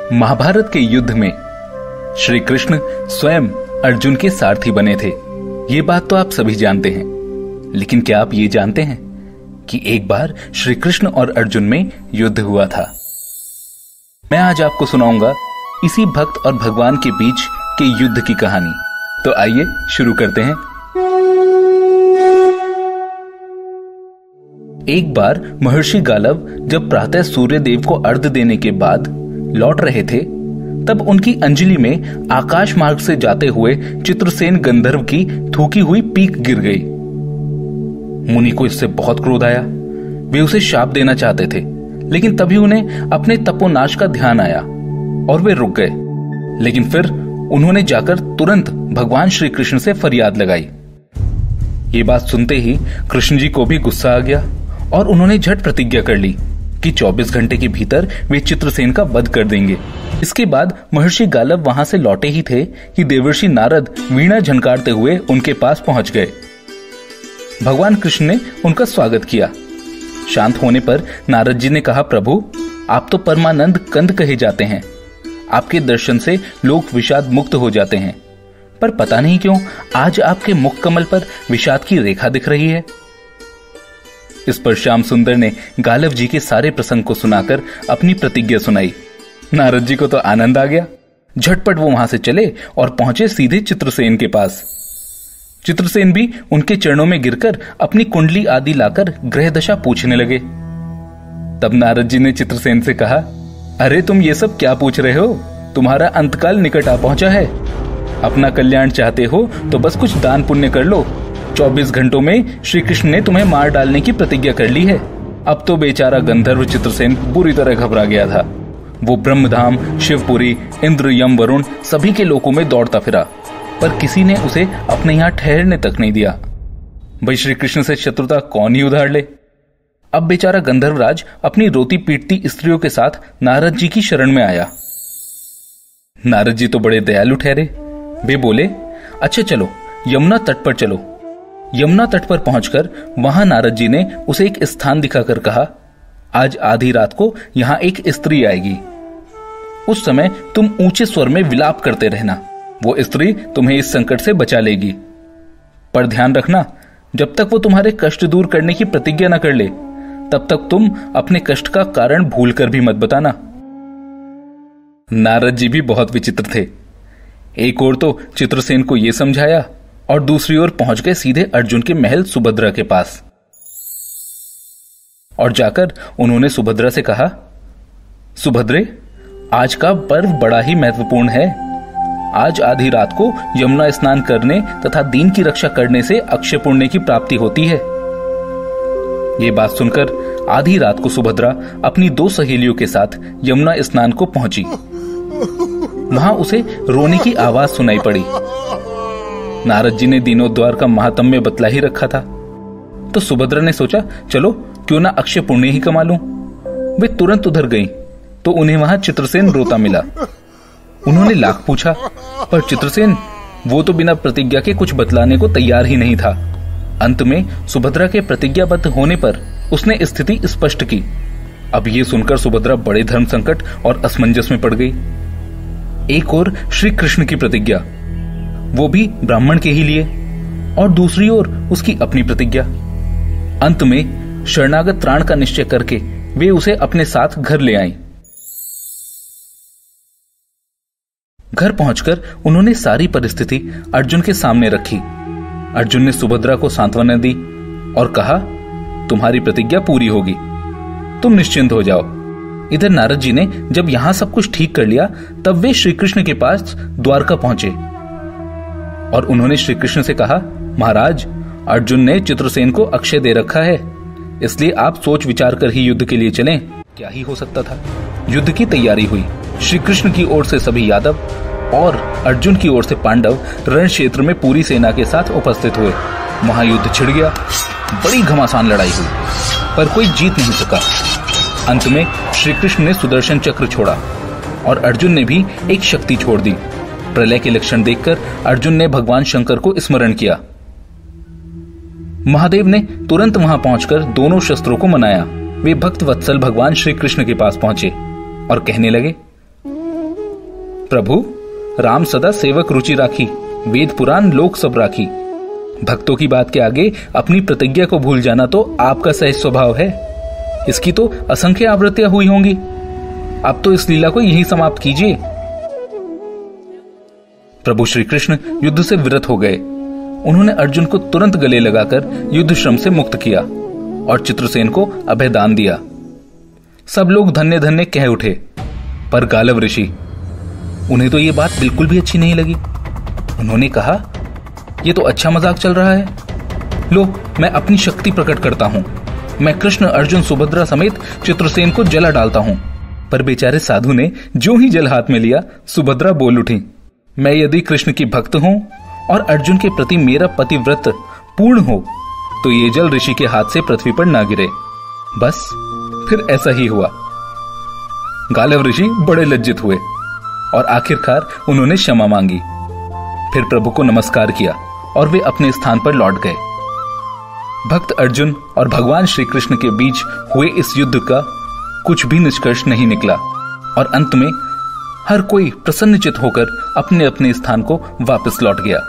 महाभारत के युद्ध में श्री कृष्ण स्वयं अर्जुन के सारथी बने थे। ये बात तो आप सभी जानते हैं, लेकिन क्या आप ये जानते हैं कि एक बार श्री कृष्ण और अर्जुन में युद्ध हुआ था। मैं आज आपको सुनाऊंगा इसी भक्त और भगवान के बीच के युद्ध की कहानी। तो आइए शुरू करते हैं। एक बार महर्षि गालव जब प्रातः सूर्य देव को अर्घ्य देने के बाद लौट रहे थे, तब उनकी अंजलि में आकाश मार्ग से जाते हुए चित्रसेन गंधर्व की थूकी हुई पीक गिर गई। मुनि को इससे बहुत क्रोध आया। वे उसे शाप देना चाहते थे, लेकिन तभी उन्हें अपने तपोनाश का ध्यान आया और वे रुक गए। लेकिन फिर उन्होंने जाकर तुरंत भगवान श्री कृष्ण से फरियाद लगाई। ये बात सुनते ही कृष्ण जी को भी गुस्सा आ गया और उन्होंने झट प्रतिज्ञा कर ली कि 24 घंटे के भीतर वे चित्रसेन का वध कर देंगे। इसके बाद महर्षि गालव वहां से लौटे ही थे कि देवर्षि नारद वीणा झनकारते हुए उनके पास पहुंच गए। भगवान कृष्ण ने उनका स्वागत किया। शांत होने पर नारद जी ने कहा, प्रभु, आप तो परमानंद कंद कहे जाते हैं। आपके दर्शन से लोग विषाद मुक्त हो जाते हैं, पर पता नहीं क्यों आज आपके मुख कमल पर विषाद की रेखा दिख रही है। इस पर श्याम सुंदर ने गालव जी के सारे प्रसंग को सुनाकर अपनी प्रतिज्ञा सुनाई। नारद जी को तो आनंद आ गया। झटपट वो वहां से चले और पहुंचे सीधे चित्रसेन के पास। चित्रसेन भी उनके चरणों में गिरकर अपनी कुंडली आदि लाकर ग्रह दशा पूछने लगे। तब नारद जी ने चित्रसेन से कहा, अरे तुम ये सब क्या पूछ रहे हो? तुम्हारा अंतकाल निकट आ पहुंचा है। अपना कल्याण चाहते हो तो बस कुछ दान पुण्य कर लो। 24 घंटों में श्री कृष्ण ने तुम्हें मार डालने की प्रतिज्ञा कर ली है। अब तो बेचारा गंधर्व चित्रसेन बुरी तरह घबरा गया था। वो ब्रह्मधाम, शिवपुरी, इंद्र, यम, वरुण सभी के लोकों में दौड़ता फिरा, पर किसी ने उसे अपने यहां ठहरने तक नहीं दिया। भाई श्री कृष्ण से शत्रुता कौन ही उधार ले। अब बेचारा गंधर्वराज अपनी रोती पीटती स्त्रियों के साथ नारद जी की शरण में आया। नारद जी तो बड़े दयालु ठहरे। वे बोले, अच्छा चलो यमुना तट पर चलो। यमुना तट पर पहुंचकर वहां नारद जी ने उसे एक स्थान दिखाकर कहा, आज आधी रात को यहां एक स्त्री आएगी। उस समय तुम ऊंचे स्वर में विलाप करते रहना। वो स्त्री तुम्हें इस संकट से बचा लेगी। पर ध्यान रखना, जब तक वो तुम्हारे कष्ट दूर करने की प्रतिज्ञा न कर ले, तब तक तुम अपने कष्ट का कारण भूलकर भी मत बताना। नारद जी भी बहुत विचित्र थे। एक ओर तो चित्रसेन को यह समझाया और दूसरी ओर पहुंच गए सीधे अर्जुन के महल सुभद्रा के पास। और जाकर उन्होंने सुभद्रा से कहा, सुभद्रे, आज का पर्व बड़ा ही महत्वपूर्ण है। आज आधी रात को यमुना स्नान करने तथा दीन की रक्षा करने से अक्षय पुण्य की प्राप्ति होती है। ये बात सुनकर आधी रात को सुभद्रा अपनी 2 सहेलियों के साथ यमुना स्नान को पहुंची। वहां उसे रोने की आवाज सुनाई पड़ी। नारद जी ने दीनोद्धार का महात्म्य बतला ही रखा था, तो सुभद्रा ने सोचा, चलो क्यों ना अक्षय पुण्य ही कमा लूं। वे तुरंत उधर गईं, तो उन्हें वहां चित्रसेन रोता मिला। उन्होंने लाख पूछा, पर चित्रसेन वो तो बिना प्रतिज्ञा के कुछ बतलाने को तैयार ही नहीं था। अंत में सुभद्रा के प्रतिज्ञाबद्ध होने पर उसने स्थिति स्पष्ट की। अब ये सुनकर सुभद्रा बड़े धर्म संकट और असमंजस में पड़ गई। एक ओर श्री कृष्ण की प्रतिज्ञा, वो भी ब्राह्मण के ही लिए, और दूसरी ओर उसकी अपनी प्रतिज्ञा। अंत में शरणागत त्राण का निश्चय करके वे उसे अपने साथ घर ले आईं। घर पहुंचकर उन्होंने सारी परिस्थिति अर्जुन के सामने रखी। अर्जुन ने सुभद्रा को सांत्वना दी और कहा, तुम्हारी प्रतिज्ञा पूरी होगी, तुम निश्चिंत हो जाओ। इधर नारद जी ने जब यहां सब कुछ ठीक कर लिया, तब वे श्री कृष्ण के पास द्वारका पहुंचे और उन्होंने श्री कृष्ण से कहा, महाराज, अर्जुन ने चित्रसेन को अक्षय दे रखा है, इसलिए आप सोच विचार कर ही युद्ध के लिए चलें। क्या ही हो सकता था। युद्ध की तैयारी हुई। श्री कृष्ण की ओर से सभी यादव और अर्जुन की ओर से पांडव रण क्षेत्र में पूरी सेना के साथ उपस्थित हुए। वहां युद्ध छिड़ गया। बड़ी घमासान लड़ाई हुई, पर कोई जीत नहीं सका। अंत में श्री कृष्ण ने सुदर्शन चक्र छोड़ा और अर्जुन ने भी एक शक्ति छोड़ दी। प्रलय के लक्षण देखकर अर्जुन ने भगवान शंकर को स्मरण किया। महादेव ने तुरंत वहां पहुंचकर दोनों शस्त्रों को मनाया। वे भक्त वत्सल भगवान श्री कृष्ण के पास पहुंचे और कहने लगे, प्रभु, राम सदा सेवक रुचि राखी, वेद पुराण लोक सब राखी। भक्तों की बात के आगे अपनी प्रतिज्ञा को भूल जाना तो आपका सहज स्वभाव है। इसकी तो असंख्य आवृत्तियां हुई होंगी। अब तो इस लीला को यहीं समाप्त कीजिए। प्रभु श्री कृष्ण युद्ध से विरत हो गए। उन्होंने अर्जुन को तुरंत गले लगाकर युद्ध श्रम से मुक्त किया और चित्रसेन को अभयदान दिया। सब लोग धन्य धन्य कह उठे, पर गालव ऋषि, उन्हें तो यह बात बिल्कुल भी अच्छी नहीं लगी। उन्होंने कहा, यह तो अच्छा मजाक चल रहा है। लो, मैं अपनी शक्ति प्रकट करता हूं। मैं कृष्ण, अर्जुन, सुभद्रा समेत चित्रसेन को जला डालता हूं। पर बेचारे साधु ने जो ही जल हाथ में लिया, सुभद्रा बोल उठी, मैं यदि कृष्ण की भक्त हूं और अर्जुन के प्रति मेरा पतिव्रत पूर्ण हो तो ये जल ऋषि के हाथ से पृथ्वी पर ना गिरे। बस फिर ऐसा ही हुआ। गालव ऋषि बड़े लज्जित हुए और आखिरकार उन्होंने क्षमा मांगी। फिर प्रभु को नमस्कार किया और वे अपने स्थान पर लौट गए। भक्त अर्जुन और भगवान श्री कृष्ण के बीच हुए इस युद्ध का कुछ भी निष्कर्ष नहीं निकला और अंत में हर कोई प्रसन्नचित होकर अपने अपने स्थान को वापस लौट गया।